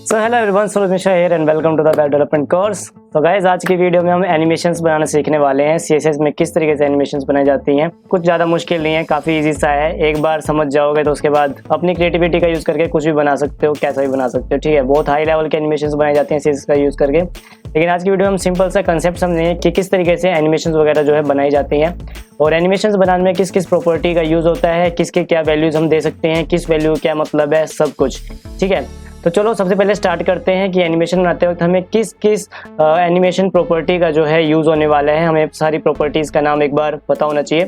So hello everyone, Suraj Mishra here and welcome to the web development course. तो guys, आज की video में हम एनिमेशंस बनाना सीखने वाले हैं। सीएसएस में किस तरीके से एनिमेशंस बनाई जाती हैं। कुछ ज़्यादा मुश्किल नहीं है, काफ़ी इजी सा है। एक बार समझ जाओगे तो उसके बाद अपनी क्रिएटिविटी का यूज़ करके कुछ भी बना सकते हो, कैसा भी बना सकते हो। ठीक है, बहुत हाई लेवल के एनिमेशंस बनाई जाती हैं सीएसएस का यूज़ करके। लेकिन आज की वीडियो में हम सिंपल सा कंसेप्ट समझेंगे कि किस तरीके से एनिमेशंस वगैरह जो है बनाई जाती हैं, और एनिमेशंस बनाने में किस किस प्रॉपर्टी का यूज़ होता है, किसके क्या वैल्यूज़ हम दे सकते हैं, किस वैल्यू क्या मतलब है, सब कुछ। ठीक है, तो चलो सबसे पहले स्टार्ट करते हैं कि एनिमेशन बनाते वक्त हमें किस किस एनिमेशन प्रॉपर्टी का जो है यूज़ होने वाला है। हमें सारी प्रॉपर्टीज़ का नाम एक बार पता होना चाहिए।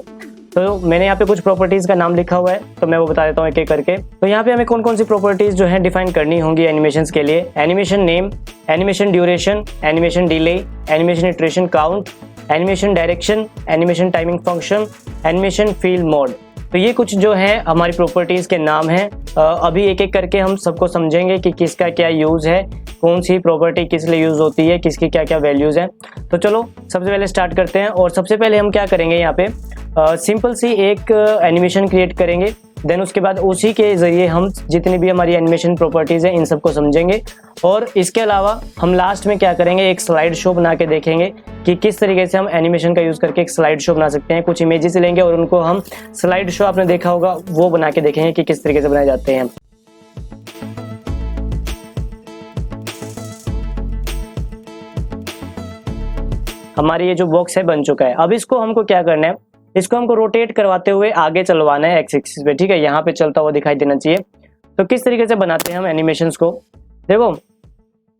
तो मैंने यहाँ पे कुछ प्रॉपर्टीज़ का नाम लिखा हुआ है, तो मैं वो बता देता हूँ एक एक करके। तो यहाँ पे हमें कौन कौन सी प्रॉपर्टीज़ जो है डिफाइन करनी होंगी एनिमेशंस के लिए। Animation name, animation duration, animation delay, animation iteration count, animation direction, animation timing function, animation fill mode. तो ये कुछ जो है हमारी प्रॉपर्टीज़ के नाम हैं। अभी एक एक करके हम सबको समझेंगे कि किसका क्या यूज़ है, कौन सी प्रॉपर्टी किस लिए यूज़ होती है, किसकी क्या क्या वैल्यूज़ हैं। तो चलो सबसे पहले स्टार्ट करते हैं। और सबसे पहले हम क्या करेंगे, यहाँ पे सिंपल सी एक एनिमेशन क्रिएट करेंगे। देन उसके बाद उसी के ज़रिए हम जितनी भी हमारी एनिमेशन प्रॉपर्टीज़ हैं इन सबको समझेंगे। और इसके अलावा हम लास्ट में क्या करेंगे, एक स्लाइड शो बना के देखेंगे कि किस तरीके से हम एनिमेशन का यूज़ करके एक स्लाइड शो बना सकते हैं। कुछ इमेजेस लेंगे और उनको हम स्लाइड शो, आपने देखा होगा, वो बना के देखेंगे कि किस तरीके से बनाए जाते हैं। हमारी ये जो बॉक्स है बन चुका है। अब इसको हमको क्या करना है, इसको हमको रोटेट करवाते हुए आगे चलवाना है एक्स एक्सिस पे। ठीक है, यहाँ पे चलता हुआ दिखाई देना चाहिए। तो किस तरीके से बनाते हैं हम एनिमेशंस को, देखो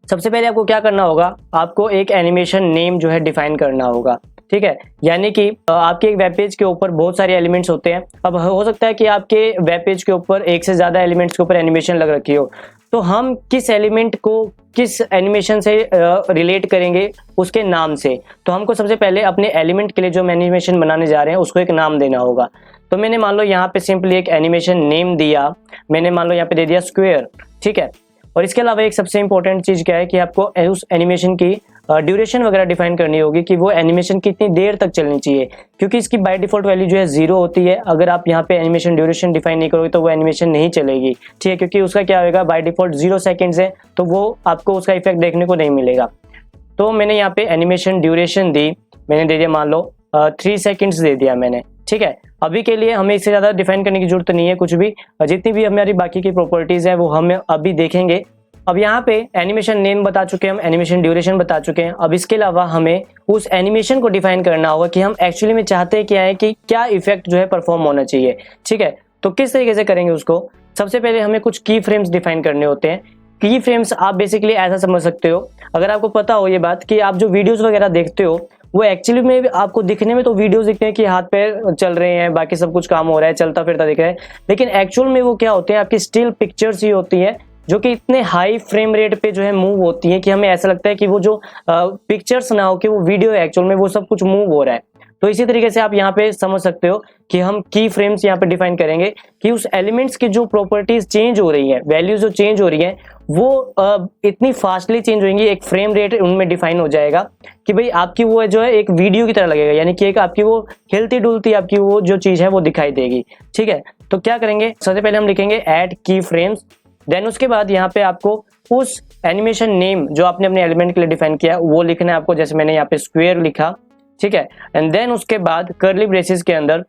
सबसे पहले आपको क्या करना होगा, आपको एक एनिमेशन नेम जो है डिफाइन करना होगा। ठीक है, यानी कि आपके एक वेब पेज के ऊपर बहुत सारे एलिमेंट्स होते हैं। अब हो सकता है कि आपके वेब पेज के ऊपर एक से ज़्यादा एलिमेंट्स के ऊपर एनिमेशन लग रखी हो, तो हम किस एलिमेंट को किस एनिमेशन से रिलेट करेंगे उसके नाम से। तो हमको सबसे पहले अपने एलिमेंट के लिए जो हम एनिमेशन बनाने जा रहे हैं उसको एक नाम देना होगा। तो मैंने मान लो यहाँ पे सिंपली एक एनिमेशन नेम दिया, मैंने मान लो यहाँ पे दे दिया स्क्वायर। ठीक है, और इसके अलावा एक सबसे इंपॉर्टेंट चीज़ क्या है कि आपको उस एनिमेशन की ड्यूरेशन वगैरह डिफाइन करनी होगी कि वो एनिमेशन कितनी देर तक चलनी चाहिए, क्योंकि इसकी बाय डिफॉल्ट वैल्यू जो है 0 होती है। अगर आप यहाँ पे एनिमेशन ड्यूरेशन डिफाइन नहीं करोगे तो वो एनिमेशन नहीं चलेगी। ठीक है, क्योंकि उसका क्या होगा, बाय डिफॉल्ट 0 सेकेंड्स है, तो वो आपको उसका इफेक्ट देखने को नहीं मिलेगा। तो मैंने यहाँ पे एनिमेशन ड्यूरेशन दी, मैंने दे दिया मान लो 3 सेकेंड्स दे दिया मैंने। ठीक है, अभी के लिए हमें इससे ज़्यादा डिफाइन करने की जरूरत नहीं है कुछ भी। जितनी भी हमारी बाकी की प्रॉपर्टीज़ है वो हम अभी देखेंगे। अब यहाँ पे एनिमेशन नेम बता चुके हैं हम, एनिमेशन ड्यूरेशन बता चुके हैं। अब इसके अलावा हमें उस एनिमेशन को डिफाइन करना होगा कि हम एक्चुअली में चाहते क्या है, कि क्या इफेक्ट जो है परफॉर्म होना चाहिए। ठीक है, तो किस तरीके से करेंगे उसको, सबसे पहले हमें कुछ की फ्रेम्स डिफाइन करने होते हैं। की फ्रेम्स आप बेसिकली ऐसा समझ सकते हो, अगर आपको पता हो ये बात कि आप जो वीडियोस वगैरह देखते हो वो एक्चुअली में आपको दिखने में तो वीडियोस दिखते हैं कि हाथ पैर चल रहे हैं, बाकी सब कुछ काम हो रहा है, चलता फिरता दिख रहा है, लेकिन एक्चुअल में वो क्या होते हैं, आपकी स्टिल पिक्चर्स ही होती है जो कि इतने हाई फ्रेम रेट पे जो है मूव होती है कि हमें ऐसा लगता है कि वो जो पिक्चर्स ना हो कि वो वीडियो है, एक्चुअल में वो सब कुछ मूव हो रहा है। तो इसी तरीके से आप यहाँ पे समझ सकते हो कि हम की फ्रेम्स यहाँ पे डिफाइन करेंगे कि उस एलिमेंट्स की जो प्रॉपर्टीज चेंज हो रही है, वैल्यूज जो चेंज हो रही है, वो इतनी फास्टली चेंज होंगी, एक फ्रेम रेट उनमें डिफाइन हो जाएगा कि भाई आपकी वो जो है एक वीडियो की तरह लगेगा, यानी कि एक आपकी वो हिलती डुलती आपकी वो जो चीज है वो दिखाई देगी। ठीक है, तो क्या करेंगे, सबसे पहले हम लिखेंगे ऐड की फ्रेम्स। देन उसके बाद यहाँ पे आपको उस एनिमेशन नेम जो आपने अपने एलिमेंट के लिए डिफाइन किया वो लिखना है आपको, जैसे मैंने यहाँ पे स्क्वायर लिखा। ठीक है, एंड देन उसके बाद कर्ली ब्रेसेस के अंदर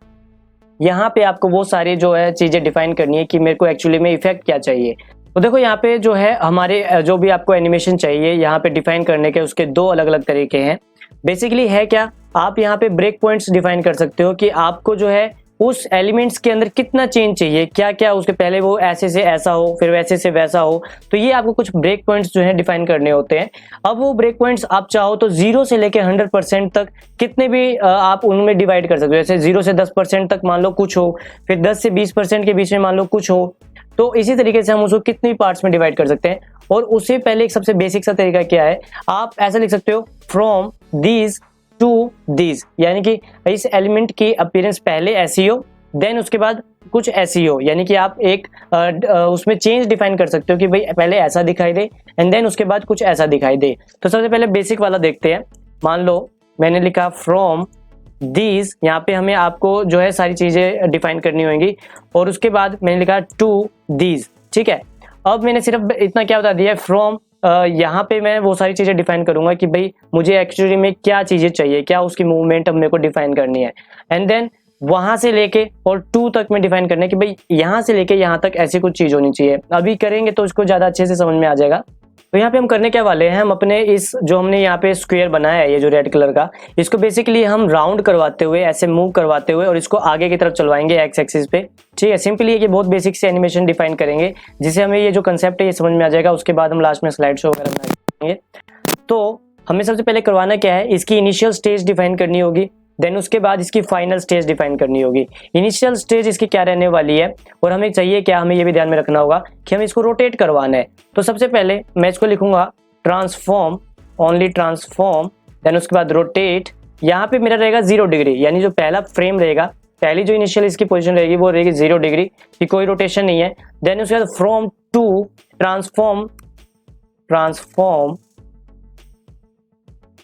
यहाँ पे आपको वो सारी जो है चीजें डिफाइन करनी है कि मेरे को एक्चुअली में इफेक्ट क्या चाहिए। तो देखो यहाँ पे जो है हमारे जो भी आपको एनिमेशन चाहिए यहाँ पे डिफाइन करने के उसके 2 अलग अलग तरीके हैं। बेसिकली है क्या, आप यहाँ पे ब्रेक पॉइंट्स डिफाइन कर सकते हो कि आपको जो है उस एलिमेंट्स के अंदर कितना चेंज चाहिए, क्या क्या उसके पहले वो ऐसे से ऐसा हो, फिर वैसे से वैसा हो। तो ये आपको कुछ ब्रेक पॉइंट्स जो है डिफाइन करने होते हैं। अब वो ब्रेक पॉइंट्स आप चाहो तो 0 से लेकर 100% तक कितने भी आप उनमें डिवाइड कर सकते हो। जैसे 0 से 10% तक मान लो कुछ हो, फिर 10 से 20% के बीच में मान लो कुछ हो। तो इसी तरीके से हम उसको कितने पार्ट्स में डिवाइड कर सकते हैं। और उससे पहले एक सबसे बेसिक सा तरीका क्या है, आप ऐसा लिख सकते हो फ्रॉम दीज टू दीज, यानी कि इस एलिमेंट की अपीयरेंस पहले ऐसी हो, देन उसके बाद कुछ ऐसी हो, यानी कि आप एक उसमें चेंज डिफाइन कर सकते हो कि भाई पहले ऐसा दिखाई दे एंड देन उसके बाद कुछ ऐसा दिखाई दे। तो सबसे पहले बेसिक वाला देखते हैं। मान लो मैंने लिखा फ्रॉम दीज, यहाँ पे हमें आपको जो है सारी चीजें डिफाइन करनी होंगी, और उसके बाद मैंने लिखा टू दीज। ठीक है, अब मैंने सिर्फ इतना क्या बता दिया है, फ्रॉम यहाँ पे मैं वो सारी चीजें डिफाइन करूंगा कि भाई मुझे एक्चुअली में क्या चीजें चाहिए, क्या उसकी मूवमेंट अब मेरे को डिफाइन करनी है। एंड देन वहां से लेके और 2 तक में डिफाइन करना है कि भाई यहाँ से लेके यहाँ तक ऐसी कुछ चीज होनी चाहिए। अभी करेंगे तो इसको ज्यादा अच्छे से समझ में आ जाएगा। तो यहाँ पे हम करने क्या वाले हैं, हम अपने इस जो हमने यहाँ पे स्क्वायर बनाया है, ये जो रेड कलर का, इसको बेसिकली हम राउंड करवाते हुए, ऐसे मूव करवाते हुए और इसको आगे की तरफ चलवाएंगे एक्स एक्सिस पे। ठीक है, सिंपली ये बहुत बेसिक से एनिमेशन डिफाइन करेंगे जिससे हमें ये जो कंसेप्ट है ये समझ में आ जाएगा। उसके बाद हम लास्ट में स्लाइड शो वगैरह बनाएंगे। तो हमें सबसे पहले करवाना क्या है, इसकी इनिशियल स्टेज डिफाइन करनी होगी, देन उसके बाद इसकी फाइनल स्टेज डिफाइन करनी होगी। इनिशियल स्टेज इसकी क्या रहने वाली है और हमें चाहिए क्या, हमें ये भी ध्यान में रखना होगा कि हमें इसको रोटेट करवाना है। तो सबसे पहले मैं इसको लिखूंगा ट्रांसफॉर्म, ओनली ट्रांसफॉर्म, देन उसके बाद रोटेट। यहाँ पे मेरा रहेगा 0 डिग्री, यानी जो पहला फ्रेम रहेगा, पहली जो इनिशियल इसकी पोजीशन रहेगी वो रहेगी 0 डिग्री की, कोई रोटेशन नहीं है। देन उसके बाद from to transform, transform,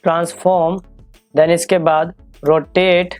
transform, then इसके बाद रोटेट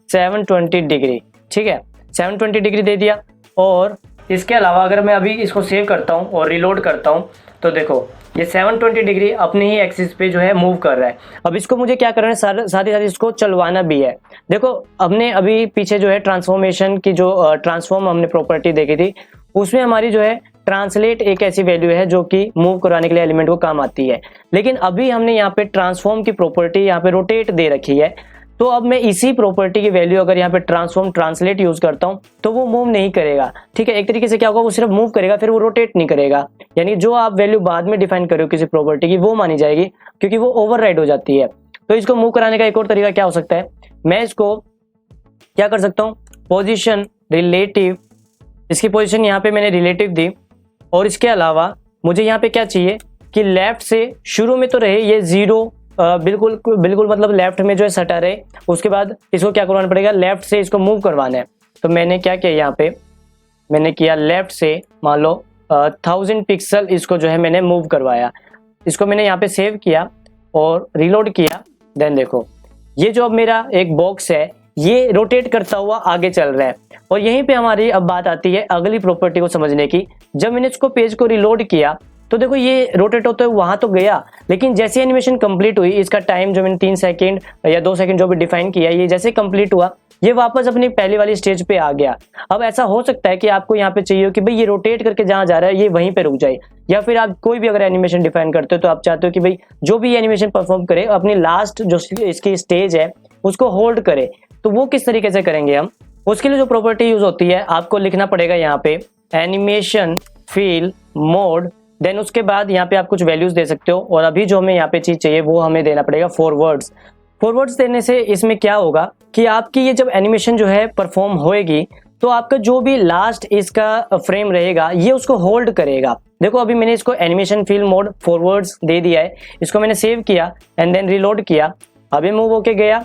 720 डिग्री। ठीक है, 720 डिग्री दे दिया। और इसके अलावा अगर मैं अभी इसको सेव करता हूँ और रिलोड करता हूँ तो देखो ये 720 डिग्री अपनी ही एक्सिस पे जो है मूव कर रहा है। अब इसको मुझे क्या करना है, साथ ही साथ इसको चलवाना भी है। देखो हमने अभी पीछे जो है ट्रांसफॉर्मेशन की जो ट्रांसफॉर्म हमने प्रॉपर्टी देखी थी, उसमें हमारी जो है ट्रांसलेट एक ऐसी वैल्यू है जो कि मूव कराने के लिए एलिमेंट को काम आती है। लेकिन अभी हमने यहाँ पे ट्रांसफॉर्म की प्रॉपर्टी यहाँ पे रोटेट दे रखी है। तो अब मैं इसी प्रॉपर्टी की वैल्यू अगर यहाँ पे ट्रांसफॉर्म ट्रांसलेट यूज करता हूँ तो वो मूव नहीं करेगा। ठीक है, एक तरीके से क्या होगा, वो सिर्फ मूव करेगा, फिर वो रोटेट नहीं करेगा। यानी जो आप वैल्यू बाद में डिफाइन करो किसी प्रॉपर्टी की, वो मानी जाएगी क्योंकि वो ओवरराइड हो जाती है। तो इसको मूव कराने का एक और तरीका क्या हो सकता है, मैं इसको क्या कर सकता हूँ, पोजिशन रिलेटिव, इसकी पोजिशन यहाँ पे मैंने रिलेटिव दी। और इसके अलावा मुझे यहाँ पे क्या चाहिए कि लेफ्ट से शुरू में तो रहे ये 0, बिल्कुल बिल्कुल मतलब लेफ्ट में जो है सटा रहे। उसके बाद इसको क्या करवाना पड़ेगा, लेफ्ट से इसको मूव करवाना है। तो मैंने क्या किया, यहाँ पे मैंने किया लेफ्ट से मान लो 1000 पिक्सल इसको जो है मैंने मूव करवाया। इसको मैंने यहाँ पे सेव किया और रिलोड किया। देन देखो ये जो अब मेरा एक बॉक्स है ये रोटेट करता हुआ आगे चल रहा है। और यहीं पे हमारी अब बात आती है अगली प्रॉपर्टी को समझने की। जब मैंने इसको पेज को रिलोड किया तो देखो ये रोटेट होते हुए वहां तो गया, लेकिन जैसे एनिमेशन कंप्लीट हुई, इसका टाइम जो मैंने 3 सेकंड या 2 सेकंड जो भी डिफाइन किया, ये जैसे कंप्लीट हुआ ये वापस अपनी पहली वाली स्टेज पे आ गया। अब ऐसा हो सकता है कि आपको यहाँ पे चाहिए हो कि भाई ये रोटेट करके जहां जा रहा है ये वहीं पे रुक जाए, या फिर आप कोई भी अगर एनिमेशन डिफाइन करते हो तो आप चाहते हो कि भाई जो भी एनिमेशन परफॉर्म करे अपनी लास्ट जो इसकी स्टेज है उसको होल्ड करे। तो वो किस तरीके से करेंगे हम, उसके लिए जो प्रॉपर्टी यूज होती है आपको लिखना पड़ेगा यहाँ पे एनिमेशन फील मोड। देन उसके बाद यहाँ पे आप कुछ वैल्यूज दे सकते हो। और अभी जो हमें यहाँ पे चीज चाहिए वो हमें देना पड़ेगा फॉरवर्ड्स। फॉरवर्ड्स देने से इसमें क्या होगा कि आपकी ये जब एनिमेशन जो है परफॉर्म होएगी तो आपका जो भी लास्ट इसका फ्रेम रहेगा ये उसको होल्ड करेगा। देखो अभी मैंने इसको एनिमेशन फील मोड फॉरवर्ड्स दे दिया है, इसको मैंने सेव किया एंड देन रिलोड किया। अभी मूव होके गया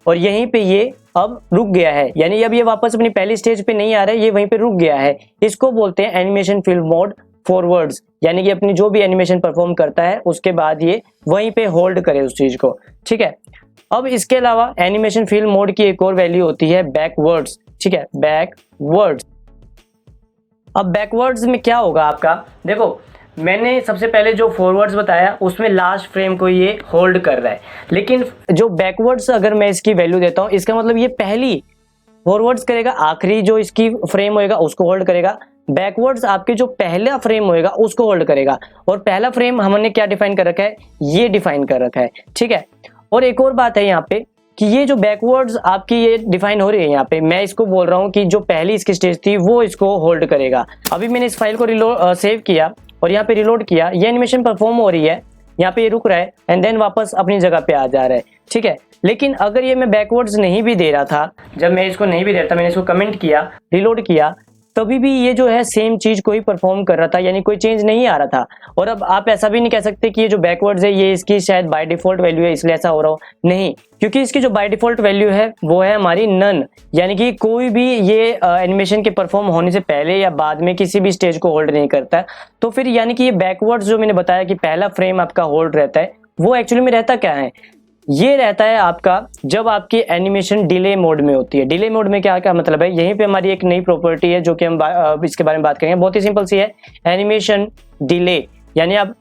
और यहीं पे ये अब रुक गया है, यानी अब ये वापस अपनी पहली स्टेज पे नहीं आ रहा है, ये वहीं पे रुक गया है। इसको बोलते हैं एनिमेशन फील मोड फॉरवर्ड्स, यानी कि अपनी जो भी एनिमेशन परफॉर्म करता है उसके बाद ये वहीं पे होल्ड करे उस चीज को। ठीक है, अब इसके अलावा एनिमेशन फील मोड की एक और वैल्यू होती है बैकवर्ड्स। ठीक है, बैकवर्ड्स। अब बैकवर्ड्स में क्या होगा आपका, देखो मैंने सबसे पहले जो फॉरवर्ड्स बताया उसमें लास्ट फ्रेम को ये होल्ड कर रहा है, लेकिन जो बैकवर्ड्स अगर मैं इसकी वैल्यू देता हूं इसका मतलब ये पहली फॉरवर्ड्स करेगा, आखिरी जो इसकी फ्रेम होएगा उसको होल्ड करेगा। बैकवर्ड्स आपके जो पहला फ्रेम होएगा उसको होल्ड करेगा। और पहला फ्रेम हमने क्या डिफाइन कर रखा है, ये डिफाइन कर रखा है। ठीक है, और एक और बात है यहाँ पे कि ये जो बैकवर्ड्स आपकी ये डिफाइन हो रही है, यहाँ पे मैं इसको बोल रहा हूँ कि जो पहली इसकी स्टेज थी वो इसको होल्ड करेगा। अभी मैंने इस फाइल को सेव किया और यहाँ पे रिलोड किया, ये एनिमेशन परफॉर्म हो रही है, यहाँ पे ये रुक रहा है एंड देन वापस अपनी जगह पे आ जा रहा है। ठीक है, लेकिन अगर ये मैं बैकवर्ड्स नहीं भी दे रहा था, जब मैं इसको नहीं भी दे रहा था, मैंने इसको कमेंट किया, रिलोड किया, तभी भी ये जो है सेम चीज को ही परफॉर्म कर रहा था, यानी कोई चेंज नहीं आ रहा था। और अब आप ऐसा भी नहीं कह सकते कि ये जो बैकवर्ड्स है ये इसकी शायद बाय डिफॉल्ट वैल्यू है इसलिए ऐसा हो रहा हो, नहीं, क्योंकि इसकी जो बाय डिफॉल्ट वैल्यू है वो है हमारी नन, यानी कि कोई भी ये एनिमेशन के परफॉर्म होने से पहले या बाद में किसी भी स्टेज को होल्ड नहीं करता है। तो फिर यानी कि ये बैकवर्ड्स जो मैंने बताया कि पहला फ्रेम आपका होल्ड रहता है, वो एक्चुअली में रहता क्या है, ये रहता है आपका जब आपकी एनिमेशन डिले मोड में होती है। डिले मोड में क्या क्या मतलब है, यहीं पे हमारी एक नई प्रॉपर्टी है जो कि हम इसके बारे में बात करेंगे। बहुत ही सिंपल सी है, एनिमेशन डिले, यानी आप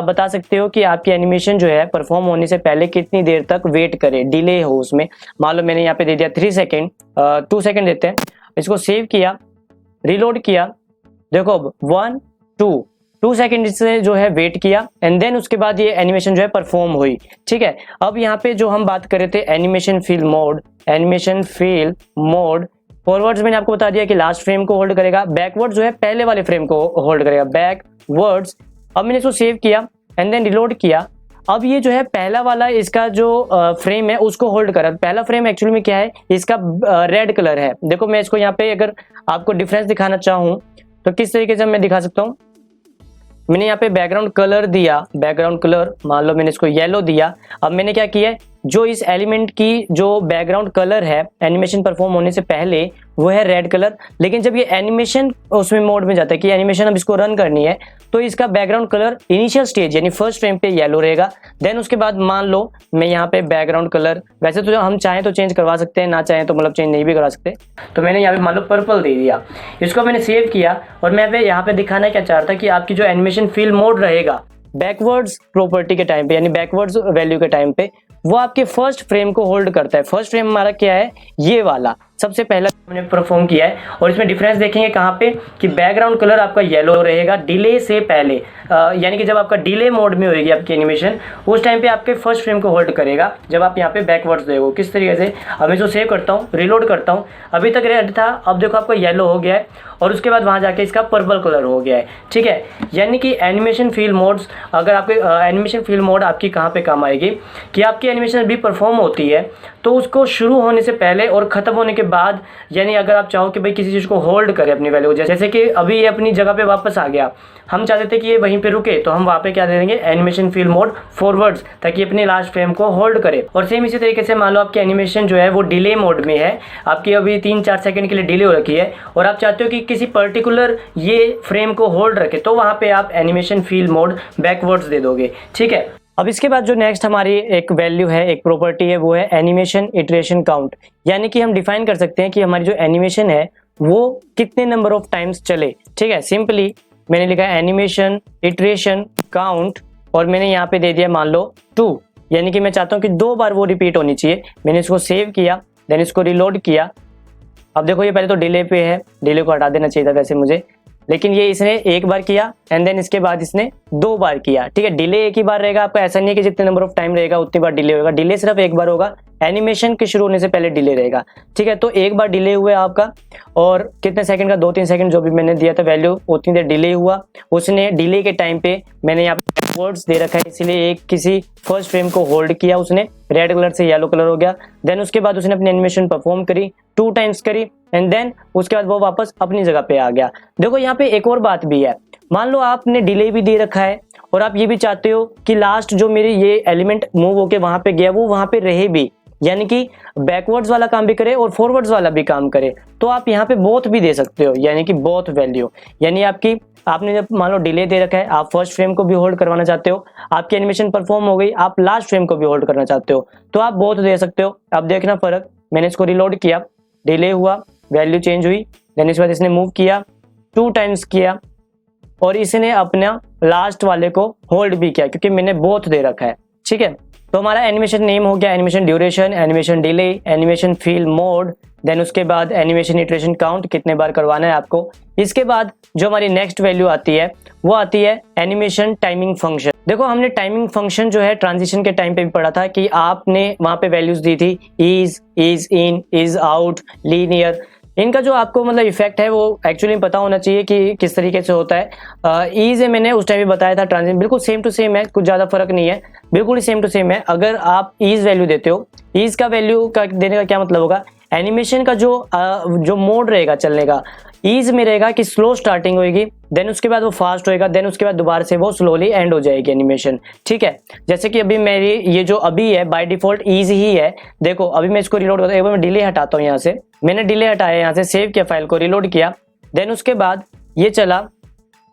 बता सकते हो कि आपकी एनिमेशन जो है परफॉर्म होने से पहले कितनी देर तक वेट करे, डिले हो उसमें। मान लो मैंने यहाँ पे दे दिया 3 सेकेंड, 2 सेकेंड देते हैं, इसको सेव किया, रिलोड किया, देखो अब 1 2 सेकेंड से जो है वेट किया एंड देन उसके बाद ये एनिमेशन जो है परफॉर्म हुई। ठीक है, अब यहाँ पे जो हम बात कर रहे थे animation fill mode, animation fill mode forwards मैंने आपको बता दिया कि लास्ट फ्रेम को होल्ड करेगा, बैकवर्ड जो है पहले वाले फ्रेम को होल्ड करेगा, बैकवर्ड्स। अब मैंने इसको सेव किया एंड देन रिलोड किया, अब ये जो है पहला वाला इसका जो फ्रेम है उसको होल्ड करा। पहला फ्रेम एक्चुअली में क्या है, इसका रेड कलर है। देखो मैं इसको यहाँ पे अगर आपको डिफरेंस दिखाना चाहूँ तो किस तरीके से मैं दिखा सकता हूँ। मैंने यहाँ पे बैकग्राउंड कलर दिया, बैकग्राउंड कलर मान लो मैंने इसको येलो दिया। अब मैंने क्या किया है, जो इस एलिमेंट की जो बैकग्राउंड कलर है एनिमेशन परफॉर्म होने से पहले वो है रेड कलर, लेकिन जब ये एनिमेशन उसमें मोड में जाता है कि एनिमेशन अब इसको रन करनी है तो इसका बैकग्राउंड कलर इनिशियल स्टेज यानी फर्स्ट फ्रेम पे येलो रहेगा। देन उसके बाद मान लो मैं यहाँ पे बैकग्राउंड कलर, वैसे तो हम चाहें तो चेंज करवा सकते हैं, ना चाहें तो मतलब चेंज नहीं भी करवा सकते, तो मैंने यहाँ पे मान लो पर्पल दे दिया, इसको मैंने सेव किया और मैं यहाँ पे दिखाना क्या चाह रहा था कि आपकी जो एनिमेशन फिल मोड रहेगा बैकवर्ड्स प्रॉपर्टी के टाइम पे यानी बैकवर्ड्स वैल्यू के टाइम पे वो आपके फर्स्ट फ्रेम को होल्ड करता है। फर्स्ट फ्रेम हमारा क्या है, ये वाला सबसे पहला हमने परफॉर्म किया है और इसमें डिफरेंस देखेंगे कहाँ पे कि बैकग्राउंड कलर आपका येलो रहेगा डिले से पहले, यानी कि जब आपका डिले मोड में होगी आपकी एनिमेशन उस टाइम पे आपके फर्स्ट फ्रेम को होल्ड करेगा जब आप यहाँ पे बैकवर्ड्स देखो किस तरीके से। अब मैं इसको सेव करता हूँ, रिलोड करता हूँ, अभी तक रेड था, अब देखो आपका येलो हो गया है और उसके बाद वहाँ जाके इसका पर्पल कलर हो गया है। ठीक है, यानी कि एनिमेशन फील मोड्स, अगर आपके एनिमेशन फील मोड आपकी कहाँ पे काम आएगी कि आपकी एनिमेशन अभी परफॉर्म होती है तो उसको शुरू होने से पहले और ख़त्म होने के बाद, यानी अगर आप चाहो कि भाई किसी चीज़ को होल्ड करे अपनी वैल्यू, जैसे कि अभी ये अपनी जगह पे वापस आ गया, हम चाहते थे कि ये वहीं पे रुके तो हम वहाँ पे क्या दे देंगे एनिमेशन फील मोड फॉरवर्ड्स, ताकि अपने लास्ट फ्रेम को होल्ड करे। और सेम इसी तरीके से मान लो आपकी एनिमेशन जो है वो डिले मोड में है, आपकी अभी 3-4 सेकंड के लिए डिले हो रखी है और आप चाहते हो कि किसी पर्टिकुलर ये फ्रेम को होल्ड रखे तो वहाँ पे आप एनिमेशन फील मोड बैकवर्ड्स दे दोगे। ठीक है, अब इसके बाद जो नेक्स्ट हमारी एक वैल्यू है, एक प्रॉपर्टी है, वो है एनिमेशन इटरेशन काउंट, यानी कि हम डिफाइन कर सकते हैं कि हमारी जो एनिमेशन है वो कितने नंबर ऑफ टाइम्स चले। ठीक है, सिंपली मैंने लिखा है एनिमेशन इटरेशन काउंट और मैंने यहाँ पे दे दिया मान लो 2, यानी कि मैं चाहता हूँ कि 2 बार वो रिपीट होनी चाहिए। मैंने इसको सेव किया, देन इसको रिलोड किया। अब देखो ये पहले तो डिले पे है, डिले को हटा देना चाहिए था वैसे मुझे, लेकिन ये इसने एक बार किया एंड देन इसके बाद इसने 2 बार किया। ठीक है, डिले एक ही बार रहेगा आपका, ऐसा नहीं है कि जितने नंबर ऑफ टाइम रहेगा उतनी बार डिले होगा, डिले सिर्फ एक बार होगा, एनिमेशन के शुरू होने से पहले डिले रहेगा। ठीक है, तो एक बार डिले हुआ आपका और कितने सेकंड का, 2-3 सेकंड जो भी मैंने दिया था वैल्यू उतनी देर डिले हुआ। उसने डिले के टाइम पे मैंने यहाँ पे वर्ड्स दे रखा है इसलिए एक किसी फर्स्ट फ्रेम को होल्ड किया, उसने रेड कलर से येलो कलर हो गया। देन उसके बाद उसने अपनी एनिमेशन परफॉर्म करी, 2 टाइम्स करी एंड देन उसके बाद वो वापस अपनी जगह पे आ गया। देखो यहाँ पे एक और बात भी है, मान लो आपने डिले भी दे रखा है और आप ये भी चाहते हो कि लास्ट जो मेरे ये एलिमेंट मूव होके वहां पे गया वो वहां पे रहे भी, यानी कि बैकवर्ड्स वाला काम भी करे और फॉरवर्ड्स वाला भी काम करे, तो आप यहाँ पे बोथ भी दे सकते हो, यानी कि बोथ वैल्यू। यानी आपने जब मान लो डिले दे रखा है, आप फर्स्ट फ्रेम को भी होल्ड करवाना चाहते हो, आपकी एनिमेशन परफॉर्म हो गई, आप लास्ट फ्रेम को भी होल्ड करना चाहते हो, तो आप बोथ दे सकते हो। अब देखना फर्क, मैंने इसको रिलोड किया, डिले हुआ, वैल्यू चेंज हुई, देन इसके बाद इसने मूव किया, 2 टाइम्स किया और इसने अपना लास्ट वाले को होल्ड भी किया क्योंकि मैंने बोथ दे रखा है। ठीक है, तो हमारा एनिमेशन नेम हो गया animation duration, animation delay, animation fill mode, then उसके बाद एनिमेशन इटरेशन काउंट कितने बार करवाना है आपको। इसके बाद जो हमारी नेक्स्ट वैल्यू आती है वो आती है एनिमेशन टाइमिंग फंक्शन। देखो हमने टाइमिंग फंक्शन जो है ट्रांजिशन के टाइम पे भी पढ़ा था कि आपने वहां पे वैल्यूज दी थी is in, is out, linear. इनका जो आपको मतलब इफेक्ट है वो एक्चुअली पता होना चाहिए कि किस तरीके से होता है। ईज मैंने उस टाइम भी बताया था, ट्रांजिशन बिल्कुल सेम टू सेम है, कुछ ज्यादा फर्क नहीं है, बिल्कुल ही सेम टू सेम है। अगर आप ईज वैल्यू देते हो, ईज का वैल्यू का देने का क्या मतलब होगा, एनिमेशन का जो मोड रहेगा चलने का, ईज में रहेगा कि स्लो स्टार्टिंग होगी, देन उसके बाद वो फास्ट होएगा, देन उसके बाद दोबारा से वो स्लोली एंड हो जाएगी एनिमेशन। ठीक है, जैसे कि अभी मेरी ये जो अभी है बाय डिफॉल्ट ईज ही है। देखो अभी मैं इसको रिलोड करता हूँ, एक बार मैं डिले हटाता हूँ, यहाँ से मैंने डिले हटाया, यहाँ से सेव किया फाइल को, रिलोड किया, देन उसके बाद ये चला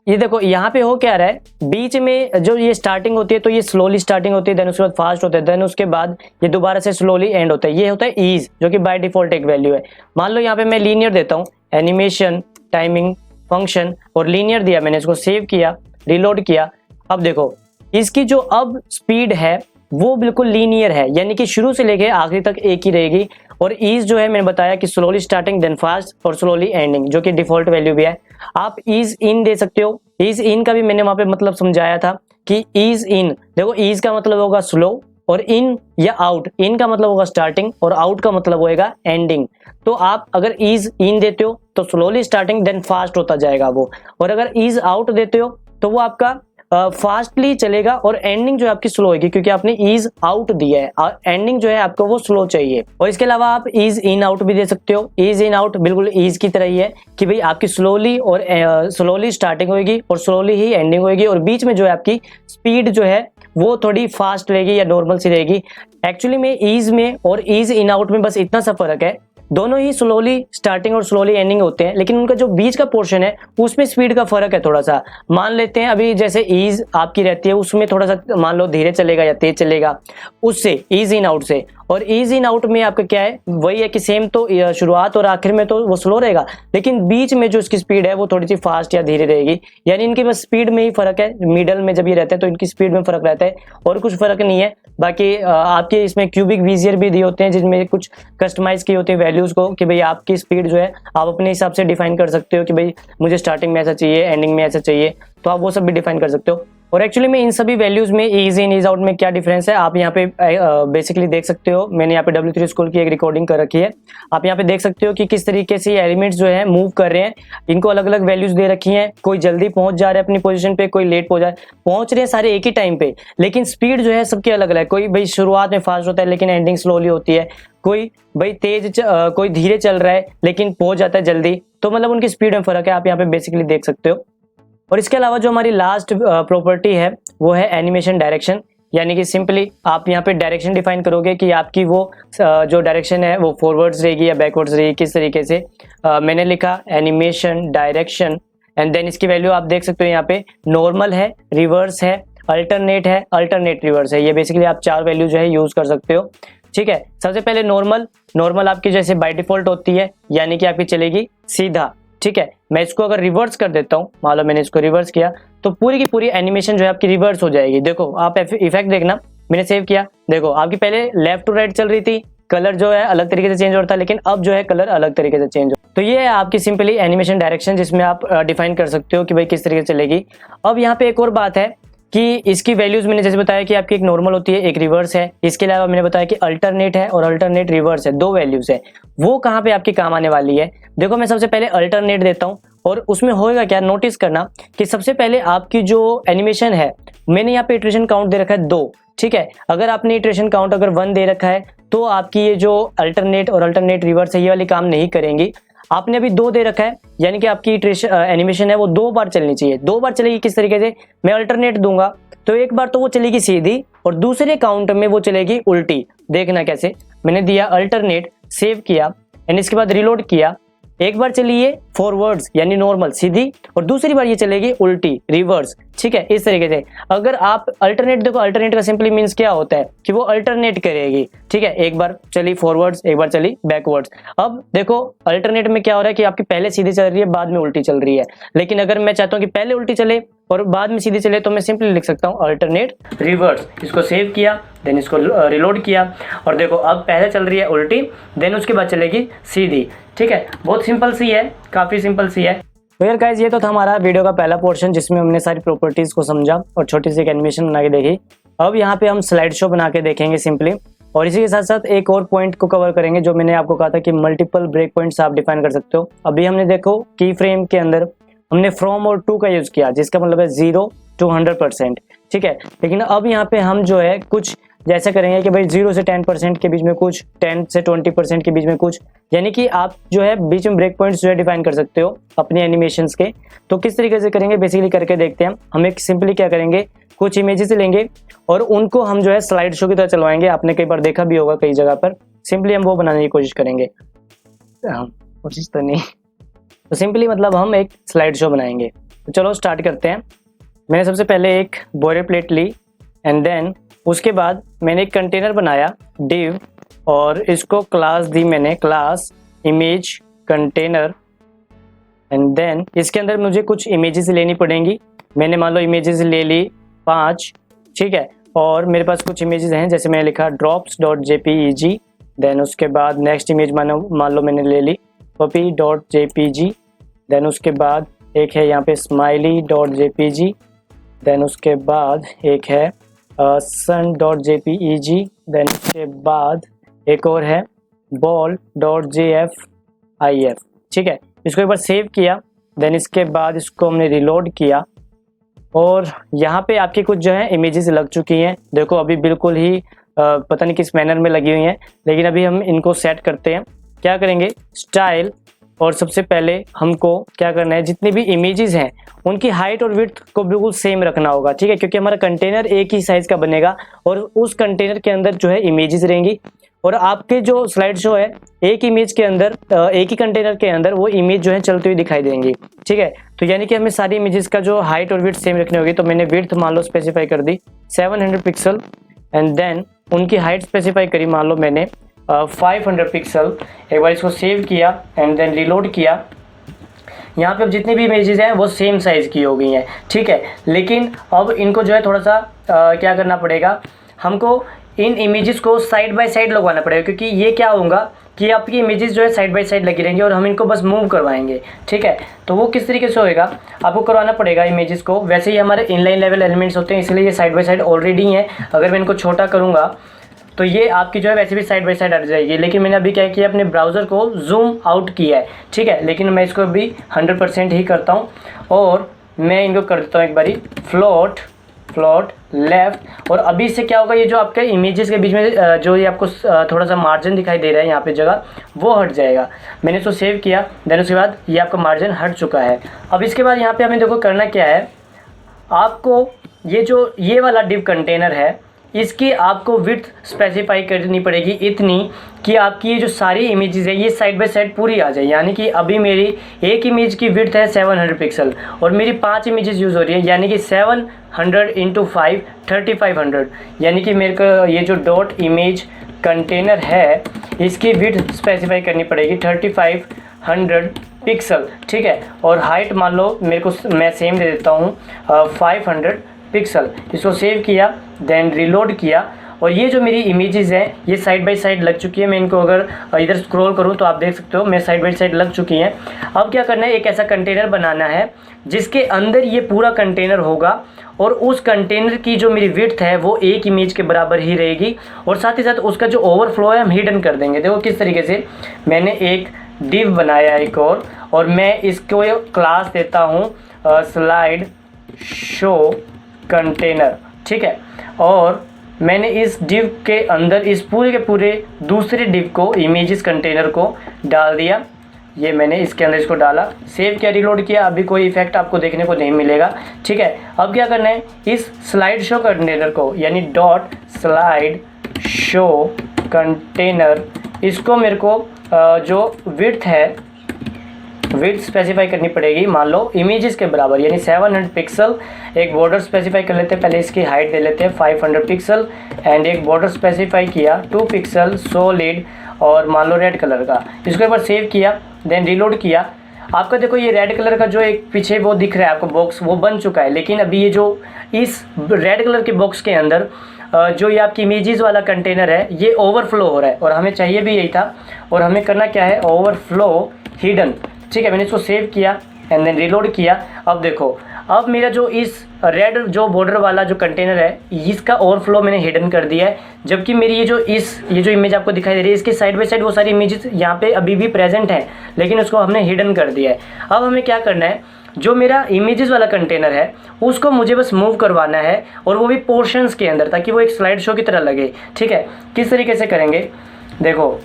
ये देखो यहाँ पे हो क्या रहा है, बीच में जो ये स्टार्टिंग होती है तो ये स्लोली स्टार्टिंग होती है, देन उसके बाद फास्ट होता है, देन उसके बाद ये दोबारा से स्लोली एंड होता है। ये होता है ईज, जो कि बाय डिफॉल्ट एक वैल्यू है। मान लो यहाँ पे मैं लीनियर देता हूँ, एनिमेशन टाइमिंग फंक्शन, और लीनियर दिया, मैंने इसको सेव किया, रिलोड किया। अब देखो इसकी जो अब स्पीड है वो बिल्कुल लीनियर है, यानी कि शुरू से लेके आखिरी तक एक ही रहेगी। और ईज जो है मैंने बताया कि स्लोली स्टार्टिंग देन फास्ट और स्लोली एंडिंग, जो कि डिफॉल्ट वैल्यू भी है। आप ईज इन दे सकते हो, ईज इन का भी मैंने वहां पे मतलब समझाया था कि ईज इन, देखो ईज का मतलब होगा स्लो, और इन या आउट, इन का मतलब होगा स्टार्टिंग और आउट का मतलब होगा एंडिंग। तो आप अगर ईज इन देते हो तो स्लोली स्टार्टिंग देन फास्ट होता जाएगा वो, और अगर ईज आउट देते हो तो वो आपका फास्टली चलेगा और एंडिंग जो है आपकी स्लो होगी, क्योंकि आपने ईज आउट दिया है और एंडिंग जो है आपको वो स्लो चाहिए। और इसके अलावा आप ईज इन आउट भी दे सकते हो। ईज इन आउट बिल्कुल ईज की तरह ही है कि भाई आपकी स्लोली और स्लोली स्टार्टिंग होगी और स्लोली ही एंडिंग होगी, और बीच में जो है आपकी स्पीड जो है वो थोड़ी फास्ट रहेगी या नॉर्मल सी रहेगी। एक्चुअली में ईज में और ईज इन आउट में बस इतना सा फर्क है, दोनों ही स्लोली स्टार्टिंग और स्लोली एंडिंग होते हैं, लेकिन उनका जो बीच का पोर्शन है उसमें स्पीड का फर्क है थोड़ा सा। मान लेते हैं अभी जैसे ईज आपकी रहती है उसमें थोड़ा सा मान लो धीरे चलेगा या तेज चलेगा उससे, ईज इन आउट से। और ईज इन आउट में आपका क्या है, वही है कि सेम तो शुरुआत और आखिर में तो वो स्लो रहेगा, लेकिन बीच में जो इसकी स्पीड है वो थोड़ी सी फास्ट या धीरे रहेगी। यानी इनकी बस स्पीड में ही फर्क है, मिडल में जब ये रहते हैं तो इनकी स्पीड में फर्क रहता है, और कुछ फर्क नहीं है। बाकी आपके इसमें क्यूबिक विजियर भी दिए होते हैं जिसमें कुछ कस्टमाइज की होती है वैल्यूज को, कि भाई आपकी स्पीड जो है आप अपने हिसाब से डिफाइन कर सकते हो कि भाई मुझे स्टार्टिंग में ऐसा चाहिए, एंडिंग में ऐसा चाहिए, तो आप वो सब भी डिफाइन कर सकते हो। और एक्चुअली में इन सभी वैल्यूज में ईज इन ईज आउट में क्या डिफरेंस है आप यहाँ पे बेसिकली देख सकते हो। मैंने यहाँ पे W3 स्कूल की एक रिकॉर्डिंग कर रखी है, आप यहाँ पे देख सकते हो कि किस तरीके से ये एलिमेंट्स जो है मूव कर रहे हैं। इनको अलग अलग वैल्यूज दे रखी हैं, कोई जल्दी पहुंच जा रहा है अपनी पोजीशन पे, कोई लेट पहुंच रहे हैं सारे एक ही टाइम पे, लेकिन स्पीड जो है सबकी अलग अलग है। कोई भाई शुरुआत में फास्ट होता है लेकिन एंडिंग स्लोली होती है, कोई भाई कोई धीरे चल रहा है लेकिन पहुंच जाता है जल्दी। तो मतलब उनकी स्पीड में फर्क है, आप यहाँ पे बेसिकली देख सकते हो। और इसके अलावा जो हमारी लास्ट प्रॉपर्टी है वो है एनिमेशन डायरेक्शन, यानी कि सिंपली आप यहाँ पे डायरेक्शन डिफाइन करोगे कि आपकी वो जो डायरेक्शन है वो फॉरवर्ड्स रहेगी या बैकवर्ड्स रहेगी, किस तरीके से। मैंने लिखा एनिमेशन डायरेक्शन, एंड देन इसकी वैल्यू आप देख सकते हो यहाँ पे नॉर्मल है, रिवर्स है, अल्टरनेट है, अल्टरनेट रिवर्स है। ये बेसिकली आप 4 वैल्यू जो है यूज कर सकते हो, ठीक है। सबसे पहले नॉर्मल आपकी जैसे बाय डिफॉल्ट होती है, यानी कि आपकी चलेगी सीधा, ठीक है। मैं इसको अगर रिवर्स कर देता हूँ, मान लो मैंने इसको रिवर्स किया तो पूरी की पूरी एनिमेशन जो है आपकी रिवर्स हो जाएगी। देखो आप इफेक्ट देखना, मैंने सेव किया, देखो आपकी पहले लेफ्ट टू राइट चल रही थी, कलर जो है अलग तरीके से चेंज हो रहा था, लेकिन अब जो है कलर अलग तरीके से चेंज हो। तो ये है आपकी सिंपली एनिमेशन डायरेक्शन, जिसमें आप डिफाइन कर सकते हो कि भाई किस तरीके से चलेगी। अब यहाँ पे एक और बात है कि इसकी वैल्यूज मैंने जैसे बताया कि आपकी एक नॉर्मल होती है, एक रिवर्स है। इसके अलावा मैंने बताया कि अल्टरनेट है और अल्टरनेट रिवर्स है, 2 वैल्यूज है। वो कहाँ पे आपकी काम आने वाली है, देखो मैं सबसे पहले अल्टरनेट देता हूँ, और उसमें होएगा क्या, नोटिस करना कि सबसे पहले आपकी जो एनिमेशन है, मैंने यहाँ पे इटरेशन काउंट दे रखा है 2, ठीक है। अगर आपने इटरेशन काउंट अगर 1 दे रखा है तो आपकी ये जो अल्टरनेट और अल्टरनेट रिवर्स है ये वाली काम नहीं करेंगी। आपने अभी 2 दे रखा है, यानी कि आपकी एनिमेशन है वो 2 बार चलनी चाहिए। 2 बार चलेगी किस तरीके से, मैं अल्टरनेट दूंगा तो एक बार तो वो चलेगी सीधी और दूसरे काउंट में वो चलेगी उल्टी। देखना कैसे, मैंने दिया अल्टरनेट, सेव किया, एंड इसके बाद रिलोड किया। एक बार चलिए फॉरवर्ड्स यानी नॉर्मल सीधी, और दूसरी बार ये चलेगी उल्टी रिवर्स, ठीक है। इस तरीके से अगर आप अल्टरनेट, देखो अल्टरनेट का सिंपली मींस क्या होता है कि वो अल्टरनेट करेगी, ठीक है। एक बार चली फॉरवर्ड्स, एक बार चली बैकवर्ड्स। अब देखो अल्टरनेट में क्या हो रहा है कि आपकी पहले सीधी चल रही है, बाद में उल्टी चल रही है। लेकिन अगर मैं चाहता हूँ कि पहले उल्टी चले और बाद में सीधी चले तो मैं सिंपली लिख सकता हूँ अल्टरनेट रिवर्स। इसको सेव किया, देन इसको रिलोड किया, और देखो अब पहले चल रही है उल्टी, देन उसके बाद चलेगी सीधी, ठीक है। बहुत सिंपल सी है, काफी सिंपल सी है। तो यार गाइस ये तो था हमारा वीडियो का पहला पोर्शन, जिसमें हमने सारी प्रॉपर्टीज को समझा और छोटी सी एक एनिमेशन बना के देखी। अब यहाँ पे हम स्लाइड शो बना के देखेंगे सिंपली, और इसी के साथ साथ एक और पॉइंट को कवर करेंगे जो मैंने आपको कहा था कि मल्टीपल ब्रेक पॉइंट्स आप डिफाइन कर सकते हो। अभी हमने देखो की फ्रेम के अंदर हमने फ्रॉम और टू का यूज किया, जिसका मतलब है 0 to 100%, ठीक है। लेकिन अब यहाँ पे हम जो है कुछ जैसे करेंगे कि भाई 0 से 10% के बीच में कुछ, 10 से 20% के बीच में कुछ, यानी कि आप जो है बीच में ब्रेक पॉइंट्स जो है डिफाइन कर सकते हो अपनी एनिमेशंस के। तो किस तरीके से करेंगे बेसिकली करके देखते हैं हम। एक सिंपली क्या करेंगे, कुछ इमेजेस लेंगे और उनको हम जो है स्लाइड शो की तरह चलवाएंगे। आपने कई बार देखा भी होगा कई जगह पर, सिंपली हम वो बनाने की कोशिश करेंगे। कोशिश तो नहीं, तो सिंपली मतलब हम एक स्लाइड शो बनाएंगे। तो चलो स्टार्ट करते हैं। मैंने सबसे पहले एक बोरे प्लेट ली एंड देन उसके बाद मैंने एक कंटेनर बनाया डिव और इसको क्लास दी मैंने class image container and then इसके अंदर मुझे कुछ इमेजेस लेनी पड़ेंगी। मैंने मान लो इमेजेस ले ली 5, ठीक है, और मेरे पास कुछ इमेजेस हैं जैसे मैंने लिखा drops.jpeg, देन उसके बाद नेक्स्ट इमेज मान लो मैंने ले ली puppy.jpg, देन उसके बाद एक है यहाँ पे smiley.jpg, देन उसके बाद एक है sun.jpeg, देन उसके बाद एक और है ball.jfif, ठीक है। इसको एक बार सेव किया, देन इसके बाद इसको हमने रिलोड किया और यहाँ पे आपकी कुछ जो है इमेजेस लग चुकी हैं। देखो अभी बिल्कुल ही पता नहीं किस मैनर में लगी हुई हैं, लेकिन अभी हम इनको सेट करते हैं। क्या करेंगे, स्टाइल, और सबसे पहले हमको क्या करना है, जितनी भी इमेजेस हैं उनकी हाइट और विड्थ को बिल्कुल सेम रखना होगा, ठीक है, क्योंकि हमारा कंटेनर एक ही साइज का बनेगा और उस कंटेनर के अंदर जो है इमेजेस रहेंगी और आपके जो स्लाइड शो है एक इमेज के अंदर एक ही कंटेनर के अंदर वो इमेज जो है चलती हुई दिखाई देंगी, ठीक है। तो यानी कि हमें सारी इमेजेस का जो हाइट और विड्थ सेम रखनी होगी। तो मैंने विड्थ मान लो स्पेसिफाई कर दी 700 पिक्सल एंड देन उनकी हाइट स्पेसिफाई करी मान लो मैंने 500 पिक्सल। एक बार इसको सेव किया एंड देन रिलोड किया। यहाँ पे अब जितनी भी इमेजेस हैं वो सेम साइज की हो गई हैं, ठीक है, लेकिन अब इनको जो है थोड़ा सा क्या करना पड़ेगा, हमको इन इमेजेस को साइड बाय साइड लगवाना पड़ेगा, क्योंकि ये क्या होगा कि आपकी इमेजेस जो है साइड बाय साइड लगी रहेंगी और हम इनको बस मूव करवाएंगे, ठीक है। तो वो किस तरीके से होएगा, आपको करवाना पड़ेगा इमेजेस को। वैसे ही हमारे इनलाइन लेवल एलिमेंट्स होते हैं, इसलिए ये साइड बाय साइड ऑलरेडी हैं। अगर मैं इनको छोटा करूँगा तो ये आपकी जो है वैसे भी साइड बाय साइड आ जाएगी, लेकिन मैंने अभी क्या किया, अपने ब्राउज़र को जूम आउट किया है, ठीक है, लेकिन मैं इसको अभी 100% ही करता हूँ और मैं इनको कर देता हूँ एक बारी फ्लोट लेफ्ट। और अभी इससे क्या होगा, ये जो आपके इमेजेस के बीच में जो ये आपको थोड़ा सा मार्जिन दिखाई दे रहा है यहाँ पे जगह, वो हट जाएगा। मैंने इसको सेव किया, देन उसके बाद ये आपका मार्जिन हट चुका है। अब इसके बाद यहाँ पे हमें देखो करना क्या है, आपको ये जो ये वाला डिव कंटेनर है इसकी आपको विड्थ स्पेसिफाई करनी पड़ेगी इतनी कि आपकी ये जो सारी इमेजेस है ये साइड बाय साइड पूरी आ जाए। यानी कि अभी मेरी एक इमेज की विड्थ है 700 पिक्सल और मेरी 5 इमेजेस यूज़ हो रही है, यानी कि 700 × 5 3500, यानी कि मेरे को ये जो डॉट इमेज कंटेनर है इसकी विड्थ स्पेसिफाई करनी पड़ेगी 3500 पिक्सल, ठीक है। और हाइट मान लो मेरे को मैं सेम दे देता हूँ 500 पिक्सल। इसको सेव किया, देन रिलोड किया और ये जो मेरी इमेजेस हैं ये साइड बाय साइड लग चुकी है। मैं इनको अगर इधर स्क्रॉल करूँ तो आप देख सकते हो मैं साइड बाय साइड लग चुकी हैं। अब क्या करना है, एक ऐसा कंटेनर बनाना है जिसके अंदर ये पूरा कंटेनर होगा और उस कंटेनर की जो मेरी विड्थ है वो एक इमेज के बराबर ही रहेगी और साथ ही साथ उसका जो ओवरफ्लो है हम हिडन कर देंगे। देखो किस तरीके से मैंने एक डिव बनाया एक और मैं इसको क्लास देता हूँ स्लाइड शो कंटेनर, ठीक है। और मैंने इस डिव के अंदर इस पूरे के पूरे दूसरे डिव को इमेजेस कंटेनर को डाल दिया। ये मैंने इसके अंदर इसको डाला, सेव किया, रिलोड किया। अभी कोई इफेक्ट आपको देखने को नहीं मिलेगा, ठीक है। अब क्या करना है, इस स्लाइड शो कंटेनर को यानी डॉट स्लाइड शो कंटेनर इसको मेरे को जो विड्थ है विड्थ स्पेसिफाई करनी पड़ेगी मान लो इमेजेस के बराबर यानी 700 पिक्सल। एक बॉर्डर स्पेसिफाई कर लेते हैं, पहले इसकी हाइट दे लेते हैं 500 पिक्सल एंड एक बॉर्डर स्पेसिफाई किया 2 पिक्सल सॉलिड और मान लो रेड कलर का। इसको एक बार सेव किया, देन रिलोड किया। आपका देखो ये रेड कलर का जो एक पीछे वो दिख रहा है आपको बॉक्स, वो बन चुका है। लेकिन अभी ये जो इस रेड कलर के बॉक्स के अंदर जो ये आपकी इमेजेस वाला कंटेनर है ये ओवरफ्लो हो रहा है और हमें चाहिए भी यही था। और हमें करना क्या है, ओवरफ्लो हिडन, ठीक है। मैंने इसको सेव किया एंड देन रिलोड किया। अब देखो, अब मेरा जो इस रेड जो बॉर्डर वाला जो कंटेनर है इसका ओवरफ्लो मैंने हिडन कर दिया है, जबकि मेरी ये जो इमेज आपको दिखाई दे रही है इसके साइड बाय साइड वो सारी इमेजेस यहाँ पे अभी भी प्रेजेंट हैं, लेकिन उसको हमने हिडन कर दिया है। अब हमें क्या करना है, जो मेरा इमेजेस वाला कंटेनर है उसको मुझे बस मूव करवाना है और वो भी पोर्शंस के अंदर, ताकि वो एक स्लाइड शो की तरह लगे, ठीक है। किस तरीके से करेंगे, देखो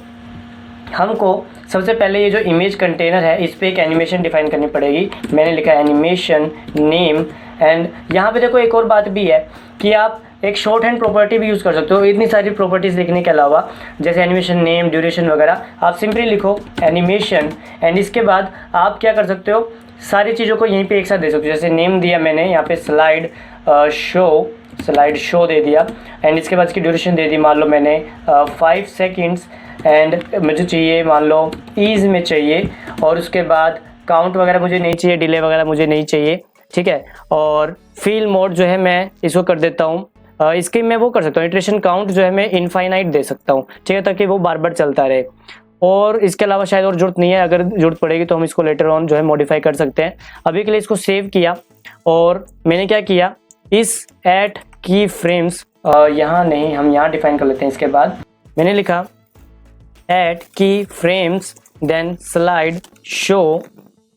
हमको सबसे पहले ये जो इमेज कंटेनर है इस पर एक एनिमेशन डिफाइन करनी पड़ेगी। मैंने लिखा एनिमेशन नेम एंड यहाँ पे देखो एक और बात भी है कि आप एक शॉर्ट हैंड प्रॉपर्टी भी यूज़ कर सकते हो। इतनी सारी प्रॉपर्टीज़ लिखने के अलावा जैसे एनिमेशन नेम, ड्यूरेशन वगैरह, आप सिंपली लिखो एनिमेशन एंड इसके बाद आप क्या कर सकते हो, सारी चीज़ों को यहीं पे एक साथ दे सकते हो। जैसे नेम दिया मैंने यहाँ पे स्लाइड शो दे दिया, एंड इसके बाद इसकी ड्यूरेशन दे दी मान लो मैंने 5 सेकेंड्स, एंड मुझे चाहिए मान लो ईज में चाहिए, और उसके बाद काउंट वगैरह मुझे नहीं चाहिए, डिले वगैरह मुझे नहीं चाहिए, ठीक है। और फील मोड जो है मैं इसको कर देता हूँ, इसके मैं वो कर सकता हूँ इटरेशन काउंट जो है मैं इनफाइनाइट दे सकता हूँ, ठीक है, ताकि वो बार बार चलता रहे। और इसके अलावा शायद और जरूरत नहीं है, अगर जरूरत पड़ेगी तो हम इसको लेटर ऑन जो है मॉडिफाई कर सकते हैं। अभी के लिए इसको सेव किया, और मैंने क्या किया, इस एट की फ्रेम्स यहाँ नहीं, हम यहाँ डिफाइन कर लेते हैं। इसके बाद मैंने लिखा एट की फ्रेम्स देन स्लाइड शो,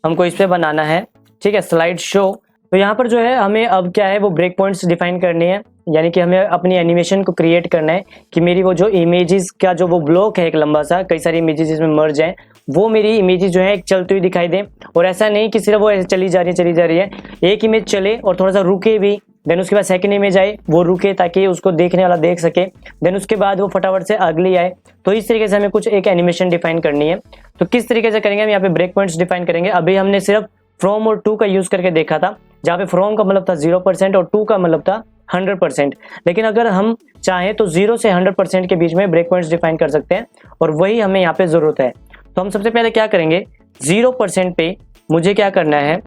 हमको इस पर बनाना है, ठीक है, स्लाइड शो। तो यहाँ पर जो है हमें अब क्या है वो ब्रेक पॉइंट्स डिफाइन करनी है, यानी कि हमें अपनी एनिमेशन को क्रिएट करना है कि मेरी वो जो इमेजेस का जो वो ब्लॉक है एक लंबा सा, कई सारी इमेजेस इसमें मर्ज हैं, वो मेरी इमेजेस जो है एक चलती हुई दिखाई दें। और ऐसा नहीं कि सिर्फ वो ऐसे चली जा रही है, एक इमेज चले और थोड़ा सा रुके भी, देन उसके बाद सेकंड इमेज आए वो रुके ताकि उसको देखने वाला देख सके, देन उसके बाद वो फटाफट से अगली आए। तो इस तरीके से हमें कुछ एक एनिमेशन डिफाइन करनी है। तो किस तरीके से करेंगे, हम यहाँ पे ब्रेक पॉइंट्स डिफाइन करेंगे। अभी हमने सिर्फ फ्रॉम और टू का यूज करके देखा था, जहाँ पे फ्रॉम का मतलब था 0% और टू का मतलब था 100%। लेकिन अगर हम चाहें तो 0 से 100% के बीच में ब्रेक पॉइंट्स डिफाइन कर सकते हैं, और वही हमें यहाँ पे जरूरत है। तो हम सबसे पहले क्या करेंगे, 0% पे मुझे क्या करना है,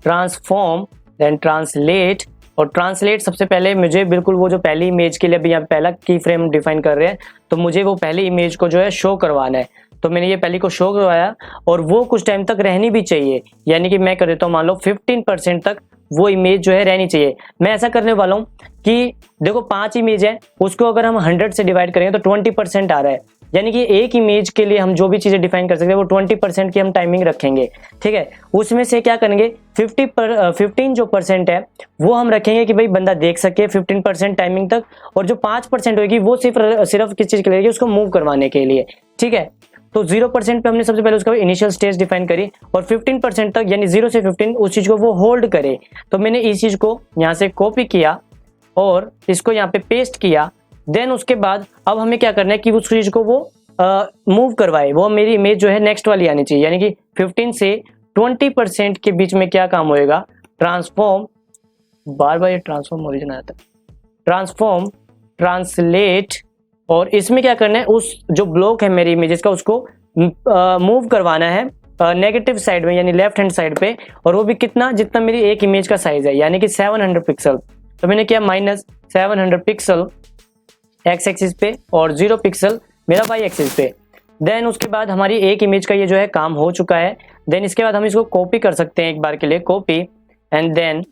ट्रांसफॉर्म देन ट्रांसलेट। और ट्रांसलेट सबसे पहले मुझे बिल्कुल वो जो पहली इमेज के लिए अभी यहाँ पहला की फ्रेम डिफाइन कर रहे हैं, तो मुझे वो पहली इमेज को जो है शो करवाना है। तो मैंने ये पहली को शो करवाया, और वो कुछ टाइम तक रहनी भी चाहिए, यानी कि मैं कर देता हूँ मान लो 15% तक वो इमेज जो है रहनी चाहिए। मैं ऐसा करने वाला हूँ कि देखो 5 इमेज है, उसको अगर हम 100 से डिवाइड करेंगे तो 20% आ रहा है, यानी कि एक इमेज के लिए हम जो भी चीजें डिफाइन कर सकते हैं वो 20% की हम टाइमिंग रखेंगे, ठीक है। उसमें से क्या करेंगे, 15 जो परसेंट है वो हम रखेंगे कि भाई बंदा देख सके 15% टाइमिंग तक, और जो 5% होगी वो सिर्फ किस चीज के लिए, उसको मूव करवाने के लिए, ठीक है। तो 0% पे हमने सबसे पहले उसका इनिशियल स्टेज डिफाइन करी, और 15% तक यानी 0 से 15 उस चीज को वो होल्ड करे। तो मैंने इस चीज को यहाँ से कॉपी किया और इसको यहाँ पे पेस्ट किया। देन उसके बाद अब हमें क्या करना है कि उस चीज को वो मूव करवाए, वो मेरी इमेज जो है नेक्स्ट वाली आनी चाहिए, यानी कि 15 से 20% के बीच में क्या काम होएगा, ट्रांसफॉर्म, बार बार ये ट्रांसफॉर्म ओरिजिन आता है, ट्रांसफॉर्म ट्रांसलेट। और इसमें क्या करना है, उस जो ब्लॉक है मेरी इमेजेस का उसको मूव करवाना है नेगेटिव साइड में, यानी लेफ्ट हैंड साइड पे, और वो भी कितना, जितना मेरी एक इमेज का साइज है, यानी कि 700 पिक्सल। तो मैंने किया -700 पिक्सल एक्स एक्सिस पे और 0 पिक्सल मेरा वाई एक्सिस पे। देन उसके बाद हमारी एक इमेज का ये जो है काम हो चुका है। देन इसके बाद हम इसको कॉपी कर सकते हैं एक बार के लिए, कॉपी एंड देन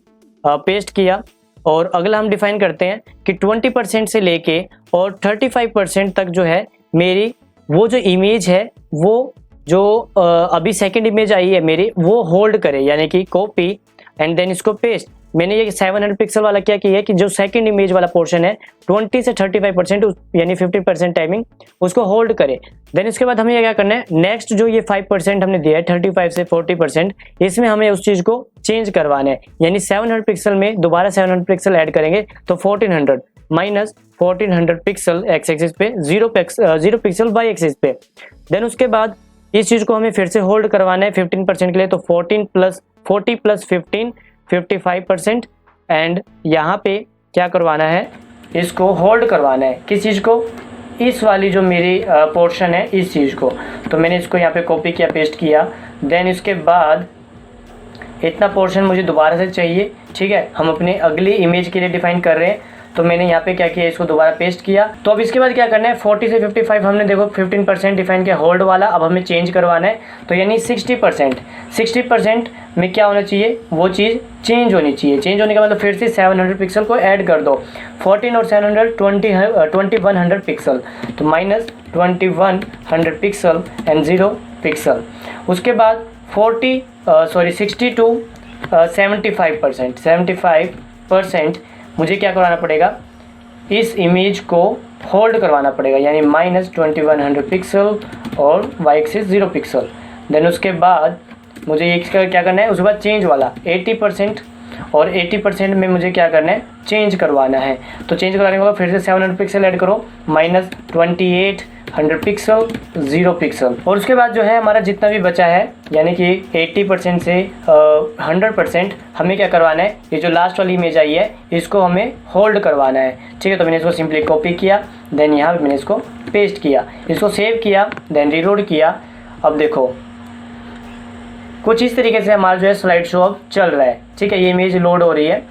पेस्ट किया। और अगला हम डिफाइन करते हैं कि 20% से लेके और 35% तक जो है मेरी वो जो इमेज है, वो जो अभी सेकंड इमेज आई है मेरी, वो होल्ड करे, यानी कि कॉपी एंड देन इसको पेस्ट। मैंने ये 700 पिक्सल वाला क्या किया है कि जो सेकंड इमेज वाला पोर्शन है 20 से 35% यानी 50% टाइमिंग उसको होल्ड करे। देन इसके बाद हमें क्या करना है, नेक्स्ट जो ये 5% हमने दिया है 35 से 40%, इसमें हमें उस चीज को चेंज करवाना है, यानी 700 पिक्सल में दोबारा 700 पिक्सल ऐड करेंगे तो 1400 माइनस 1400 पिक्सल एक्स एक्सिस पे, 0 पिक्सल वाई एक्सिस पे। देन उसके बाद इस चीज को हमें फिर से होल्ड करवाना है 15% के लिए, तो 40 प्लस 15 55%। एंड यहाँ पे क्या करवाना है, इसको होल्ड करवाना है, किस चीज़ को, इस वाली जो मेरी पोर्शन है इस चीज़ को। तो मैंने इसको यहाँ पे कॉपी किया, पेस्ट किया। देन इसके बाद इतना पोर्शन मुझे दोबारा से चाहिए, ठीक है, हम अपने अगली इमेज के लिए डिफाइन कर रहे हैं। तो मैंने यहाँ पे क्या किया, इसको दोबारा पेस्ट किया। तो अब इसके बाद क्या करना है, 40 से 55 हमने देखो 15% डिफाइन किया होल्ड वाला, अब हमें चेंज करवाना है। तो यानी 60% में क्या होना चाहिए, वो चीज़ चेंज होनी चाहिए। चेंज होने का मतलब फिर से 700 पिक्सल को ऐड कर दो, 14 और 700 2100 पिक्सल, तो -2100 पिक्सल एंड 0 पिक्सल। उसके बाद 60 to 75% मुझे क्या करवाना पड़ेगा, इस इमेज को होल्ड करवाना पड़ेगा, यानी -2100 पिक्सल और वाई एक्सिस 0 पिक्सल। देन उसके बाद मुझे ये क्या करना है, उसके बाद चेंज वाला 80% और 80% में मुझे क्या करना है, चेंज करवाना है। तो चेंज करवाने के बाद फिर से 700 पिक्सल ऐड करो, -28 100 पिक्सल, 0 पिक्सल। और उसके बाद जो है हमारा जितना भी बचा है यानी कि 80% से 100% हमें क्या करवाना है, ये जो लास्ट वाली इमेज आई है इसको हमें होल्ड करवाना है। ठीक है, तो मैंने इसको सिंपली कॉपी किया, देन यहाँ पे मैंने इसको पेस्ट किया, इसको सेव किया, देन रीलोड किया। अब देखो कुछ इस तरीके से हमारा जो है स्लाइड शो अब चल रहा है। ठीक है, ये इमेज लोड हो रही है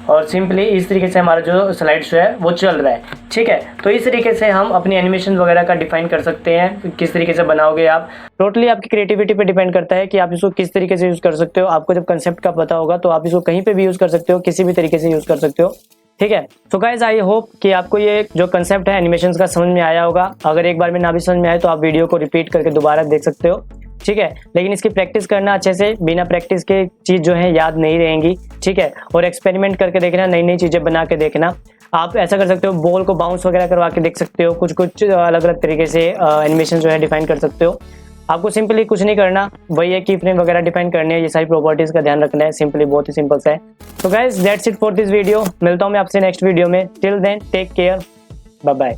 और सिंपली इस तरीके से हमारा जो स्लाइड शो है वो चल रहा है। ठीक है, तो इस तरीके से हम अपनी एनिमेशन वगैरह का डिफाइन कर सकते हैं, किस तरीके से बनाओगे आप। टोटली आपकी क्रिएटिविटी पे डिपेंड करता है कि आप इसको किस तरीके से यूज़ कर सकते हो। आपको जब कंसेप्ट का पता होगा तो आप इसको कहीं पे भी यूज़ कर सकते हो, किसी भी तरीके से यूज़ कर सकते हो। ठीक है, तो गाइज आई होप कि आपको ये जो कंसेप्ट है एनिमेशन का समझ में आया होगा। अगर एक बार में ना भी समझ में आए तो आप वीडियो को रिपीट करके दोबारा देख सकते हो। ठीक है, लेकिन इसकी प्रैक्टिस करना अच्छे से, बिना प्रैक्टिस के चीज़ जो है याद नहीं रहेंगी। ठीक है, और एक्सपेरिमेंट करके देखना, नई नई चीज़ें बना के देखना। आप ऐसा कर सकते हो, बॉल को बाउंस वगैरह करवा के देख सकते हो, कुछ कुछ अलग अलग तरीके से एनिमेशन जो है डिफाइन कर सकते हो। आपको सिंपली कुछ नहीं करना, वही है की फ्रेम वगैरह डिफाइन करने हैं, ये सारी प्रॉपर्टीज़ का ध्यान रखना है। सिंपली बहुत ही सिंपल सा है। तो guys that's it for this video. मिलता हूँ मैं आपसे नेक्स्ट वीडियो में। Till then take care, bye bye.